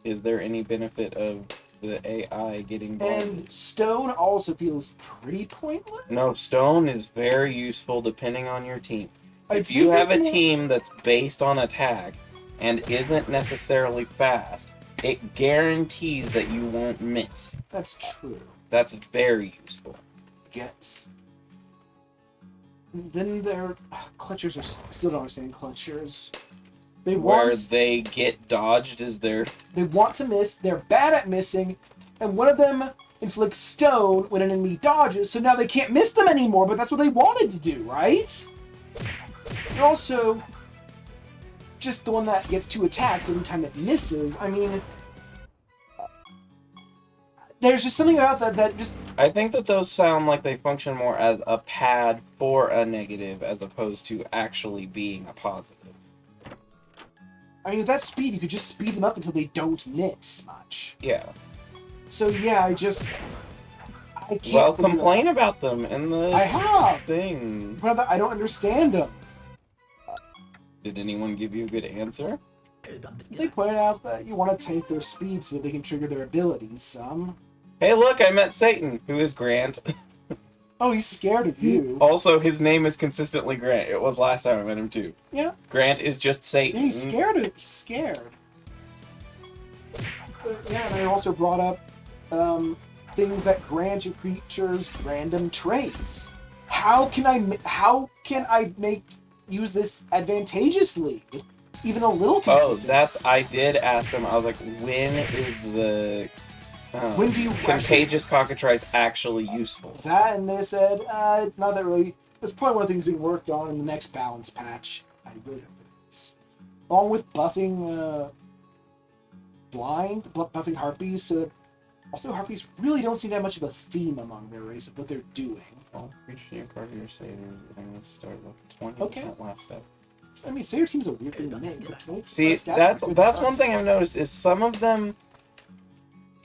Is there any benefit of the AI getting blind? And stone also feels pretty pointless. No, stone is very useful depending on your team. If you have a team that's based on attack and isn't necessarily fast, it guarantees that you won't miss. That's true. That's very useful. Yes. Then their clutchers are still don't understand clutchers. Where they get dodged is their... They want to miss, they're bad at missing, and one of them inflicts stone when an enemy dodges, so now they can't miss them anymore, but that's what they wanted to do, right? They're also just the one that gets 2 attacks every time it misses. I mean, there's just something about that just... I think that those sound like they function more as a pad for a negative as opposed to actually being a positive. I mean, with that speed, you could just speed them up until they don't miss much. Yeah. So yeah, I can't... Well, complain about them in the I have! thing. But I don't understand them. Did anyone give you a good answer? They pointed out that you want to tank their speed so they can trigger their abilities. Hey, look, I met Satan, who is Grant. Oh, he's scared of you. Also, his name is consistently Grant. It was last time I met him, too. Yeah. Grant is just Satan. Yeah, he's scared of... He's scared. Yeah, and I also brought up things that grant your creatures random traits. How can I use this advantageously? Even a little consistent. I did ask them, I was like, when is the when do you contagious cockatrice actually useful? That, and they said, it's not that really... It's probably one of the things being worked on in the next balance patch. I really hope it is. Along with buffing buffing harpies. Also, harpies really don't seem to have much of a theme among their race of what they're doing. Well, appreciate part of your satyr. I'm going to start with 20% last step. I mean, satyr team's a weird thing to make. See, that's one thing I've noticed is some of them...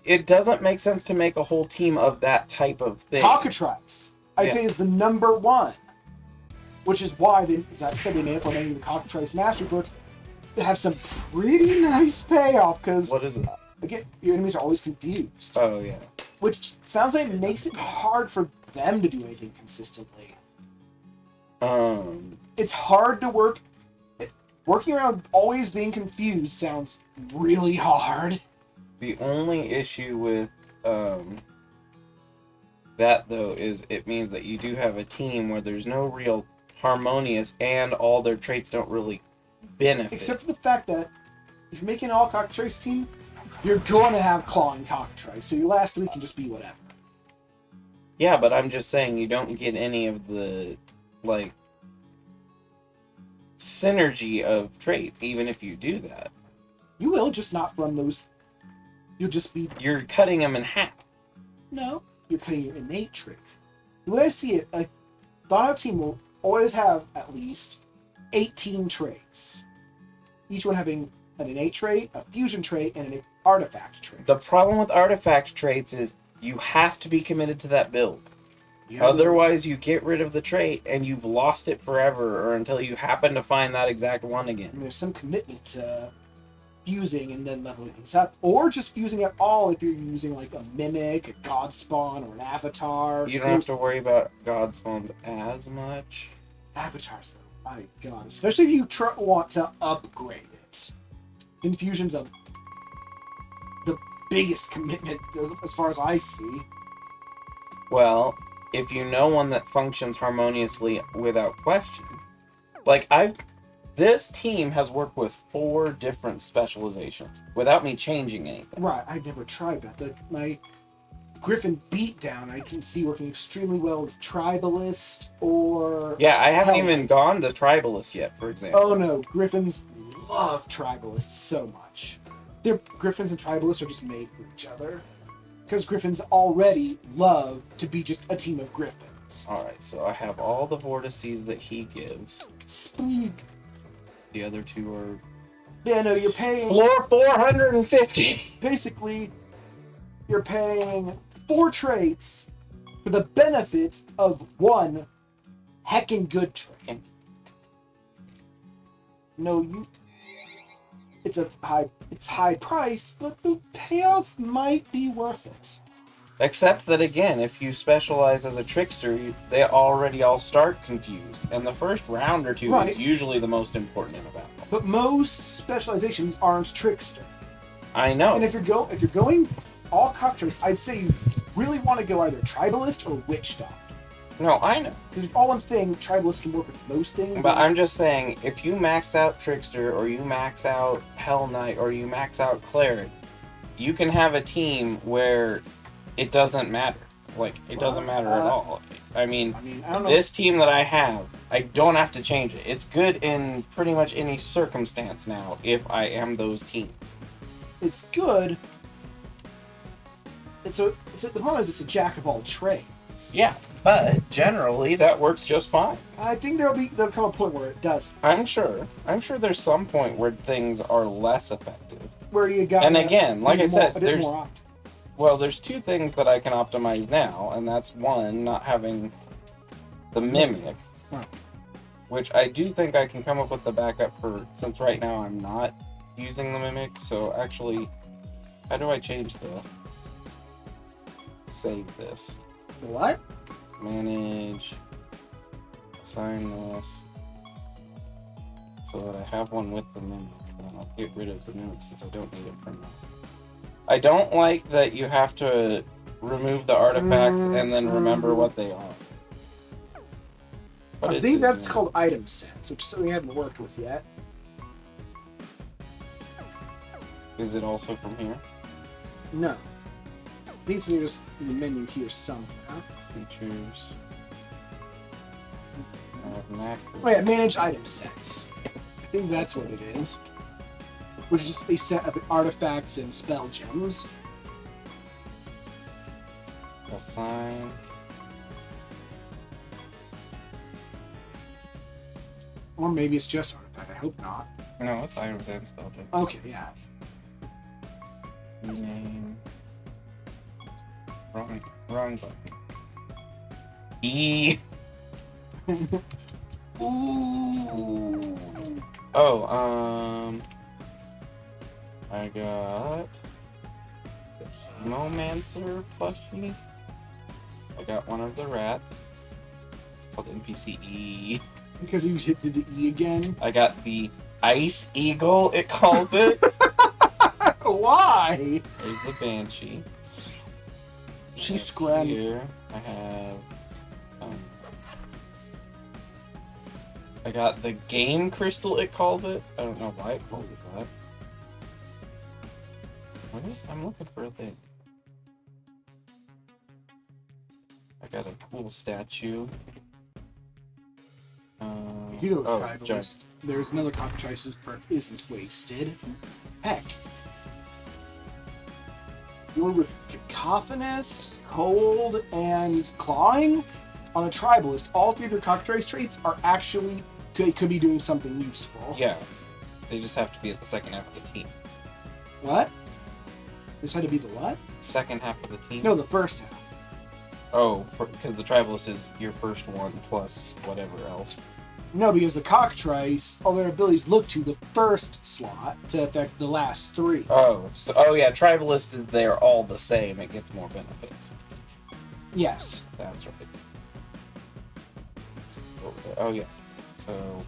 It doesn't make sense to make a whole team of that type of thing. Cockatrice, I'd say, is the #1. Which is why they may implement the Cockatrice Masterbook to have some pretty nice payoff, because... What is it? Again, your enemies are always confused. Oh, yeah. Which sounds like it makes it hard for them to do anything consistently. It's hard to work... Working around always being confused sounds really hard. The only issue with that, though, is it means that you do have a team where there's no real harmonious and all their traits don't really benefit. Except for the fact that if you're making an all-cockatrice team, you're going to have clawing cockatrice, so your last 3 can just be whatever. Yeah, but I'm just saying you don't get any of the, like, synergy of traits, even if you do that. You will, just not from those... You'll just be... You're cutting them in half. No, you're cutting your innate traits. The way I see it, a thought-out team will always have at least 18 traits. Each one having an innate trait, a fusion trait, and an artifact trait. The problem with artifact traits is you have to be committed to that build. Otherwise, you get rid of the trait and you've lost it forever, or until you happen to find that exact one again. And there's some commitment to fusing and then leveling things up, or just fusing at all if you're using like a mimic, a god spawn, or an avatar. You don't have to worry about god spawns as much. Avatars, though, my god, especially if you want to upgrade it. Infusion's the biggest commitment as far as I see. Well, if you know one that functions harmoniously without question, like this team has worked with 4 different specializations without me changing anything. Right, I've never tried that. My Griffin Beatdown I can see working extremely well with Tribalist or... Yeah, I haven't even gone to Tribalist yet, for example. Oh no, Griffins love Tribalists so much. Griffins and Tribalists are just made for each other. Because Griffins already love to be just a team of Griffins. Alright, so I have all the vortices that he gives. Speed. The other 2 are... Yeah, no, you're paying... Floor 450! Basically, you're paying 4 traits for the benefit of 1 heckin' good trait. No, it's high price, but the payoff might be worth it. Except that, again, if you specialize as a trickster, they already all start confused, and the first round or 2 is usually the most important in a battle. But most specializations aren't trickster. I know. And if you're going all cockatrice, I'd say really want to go either tribalist or witch doctor. No, I know. Because all one thing, tribalist can work with most things. But I'm just saying, if you max out Trickster, or you max out Hell Knight, or you max out Cleric, you can have a team where it doesn't matter. Like, it doesn't matter at all. I mean, I don't know. This team that I have, I don't have to change it. It's good in pretty much any circumstance now, if I am those teams. It's good. The problem is it's a jack of all trades. Yeah, but generally that works just fine. I think there'll come a point where it does. I'm sure there's some point where things are less effective. Where you got. And again, like I said, there's there's two things that I can optimize now, and that's one, not having the Mimic, which I do think I can come up with the backup for, since right now I'm not using the Mimic. So actually, how do I change save this? What? Manage, assign this, so that I have one with the Mimic. And I'll get rid of the Mimic since I don't need it for now. I don't like that you have to remove the artifacts and then remember what they are. I think that's called item sets, which is something I haven't worked with yet. Is it also from here? No. I think it's just in the menu here somewhere. Features. Wait, manage item sets. I think that's what it is. Which is just a set of artifacts and spell gems. Assign. Or maybe it's just artifact. I hope not. No, it's items and spell gems. Okay, yeah. Name. Wrong button. E. Ooh. Oh, I got the Hemomancer plushie. I got one of the rats. It's called NPCE. Because you hit the E again? I got the Ice Eagle, it calls it. Why? There's the Banshee. She's scrambled. Here I have. I got the Game Crystal, it calls it. I don't know why it calls it that. I'm looking for a thing. I got a cool statue. You go with tribalist. There's another cockatrice whose perk isn't wasted. Heck. You're with Cacophonous, Cold, and Clawing. On a tribalist, all three of your cockatrice traits are actually could be doing something useful. Yeah. They just have to be at the second half of the team. What? This had to be the what? Second half of the team? No, the first half. Oh, because the tribalist is your first one plus whatever else. No, because the cockatrice, all their abilities look to the first slot to affect the last three. Oh, yeah, tribalist is they're all the same. It gets more benefits. Yes. That's right. So, what was it? Oh yeah. So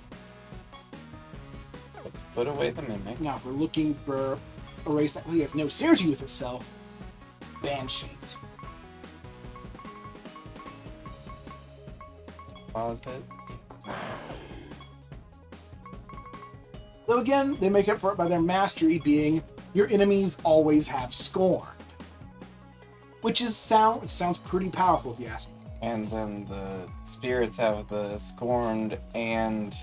let's put away the Mimic. Now, if we're looking for a race that really has no synergy with itself, Banshees. Pause it. Though again, they make up for it by their mastery being your enemies always have scorned. Which sounds pretty powerful if you ask me. And then the spirits have the scorned and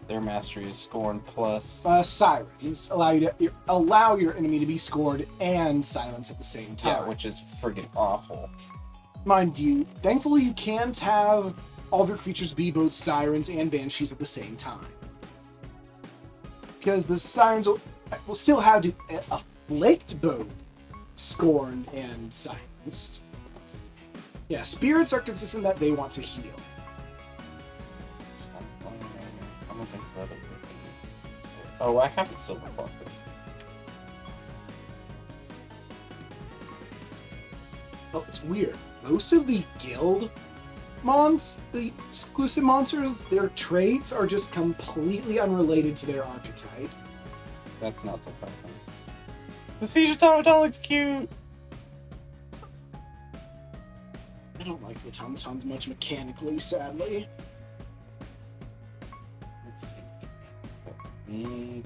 their mastery is scorned plus Sirens allow your enemy to be scorned and silenced at the same time. Yeah, which is friggin' awful. Mind you, thankfully you can't have all of your creatures be both sirens and banshees at the same time. Because the sirens will still have to afflict both scorned and silenced. Yeah, spirits are consistent that they want to heal. I'm looking for other things. Oh, I have the silver bucket. Oh, it's weird. Most of the guild the exclusive monsters, their traits are just completely unrelated to their archetype. That's not surprising. The Siege Automaton looks cute! don't like the automatons much mechanically, sadly. Let's see. Me,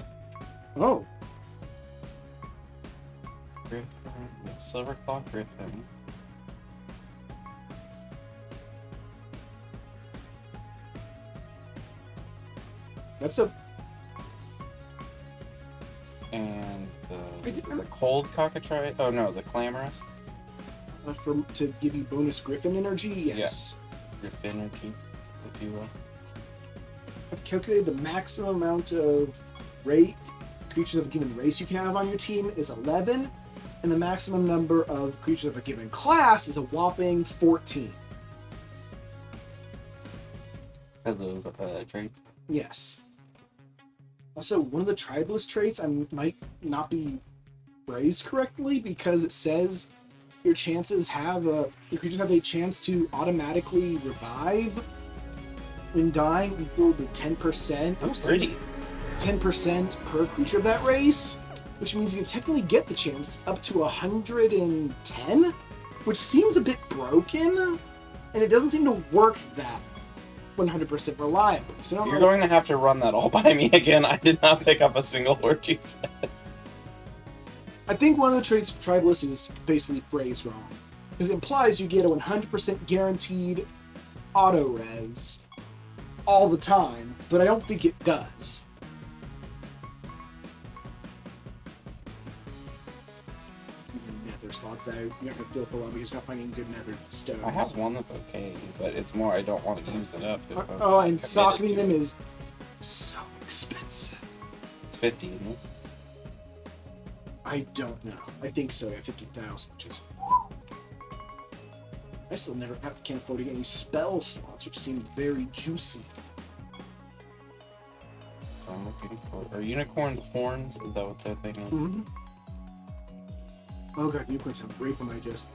Oh, Griffin, Silver Claw Griffin. that's a... And the Cold Cockatrice. Oh no, the Clamorous. to give you bonus Griffin energy, yes. Griffin energy, if you will. I've calculated the maximum amount of rate creatures of a given race you can have on your team is 11, and the maximum number of creatures of a given class is a whopping 14. Hello, trade. Yes. Also, one of the tribalist traits might not be phrased correctly because it says your creatures have a chance to automatically revive when dying equal to 10%. That's pretty. 10% per creature of that race, which means you can technically get the chance up to 110, which seems a bit broken, and it doesn't seem to work that 100% reliably. So You're going to have to run that all by me again. I did not pick up a single word you said. I think one of the traits of Tribalist is basically phrased wrong, because it implies you get a 100% guaranteed auto res all the time, but I don't think it does. Nether slots that you're not going to fill for long because you're not finding good nether stones. I have one that's okay, but it's more I don't want to use it up. If I'm Oh, and committed socketing to them it. is so expensive. It's 50, isn't it? I don't know. I think so. Yeah, 50,000, which is. I still can't afford to get any spell slots, which seem very juicy. So I'm looking for... Are unicorns horns? Is that what that thing is? Mm-hmm. Oh god, unicorns sound great for my just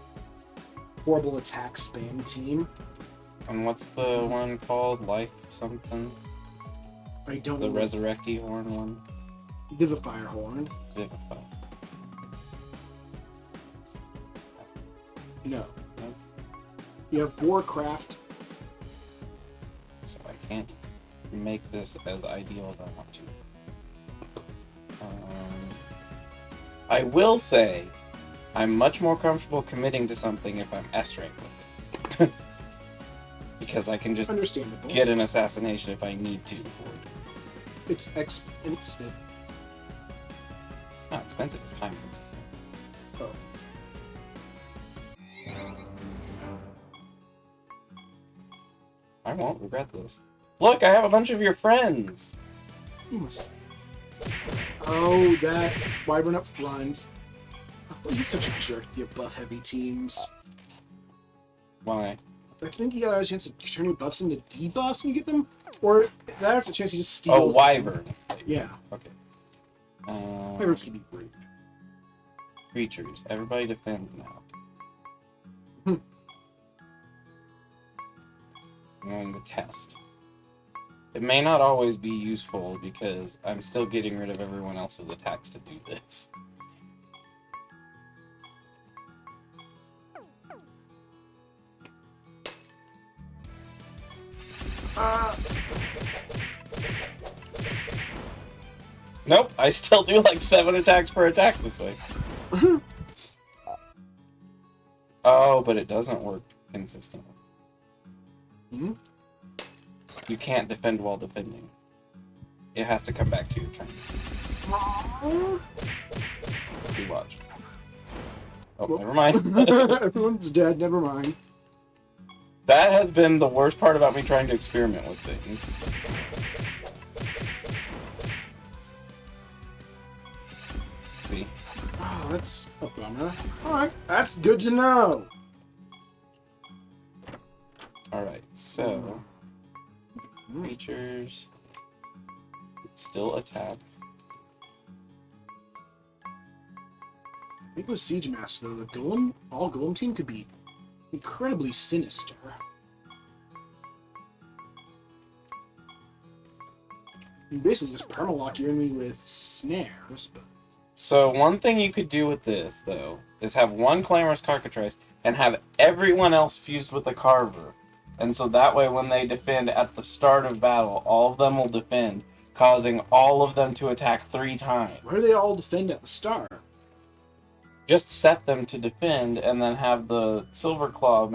horrible attack spam team. And what's the one called? Life something? I don't The know. Resurrecty horn one? Vivifier horn. Vivify. No. Nope. You have Warcraft. So I can't make this as ideal as I want to. I will say, I'm much more comfortable committing to something if I'm S rank with it. Because I can just Understandable. get an assassination if I need to. It's expensive. It's not expensive, it's time expensive. Oh. I won't regret this. Look, I have a bunch of your friends! You must. Oh, that Wyvern up front. Oh, he's such a jerk, you buff heavy teams. Why? I think you got a chance to turn your buffs into debuffs and you get them, or that's a chance you just Oh, steal. Wyvern. Yeah, Okay. Wyverns can be great. Creatures. Everybody defend now. I'm going to test. It may not always be useful because I'm still getting rid of everyone else's attacks to do this. Nope, I still do like 7 attacks per attack this way. Oh, but it doesn't work consistently. Hmm? You can't defend while defending. It has to come back to your turn. You watch. Oh, Well- never mind. Everyone's dead, never mind. That has been the worst part about me trying to experiment with things. See? Oh, that's a bummer. Alright, that's good to know. Alright, so... Creatures... Still attack. I think with Siege Master, though, the Golem, all Golem team could be incredibly sinister. You basically just permalock your enemy with snares, but So one thing you could do with this, though, is have one Clamorous Cockatrice and have everyone else fused with the Carver. And so that way when they defend at the start of battle, all of them will defend, causing all of them to attack 3 times. Where do they all defend at the start? Just set them to defend and then have the Silver Claw make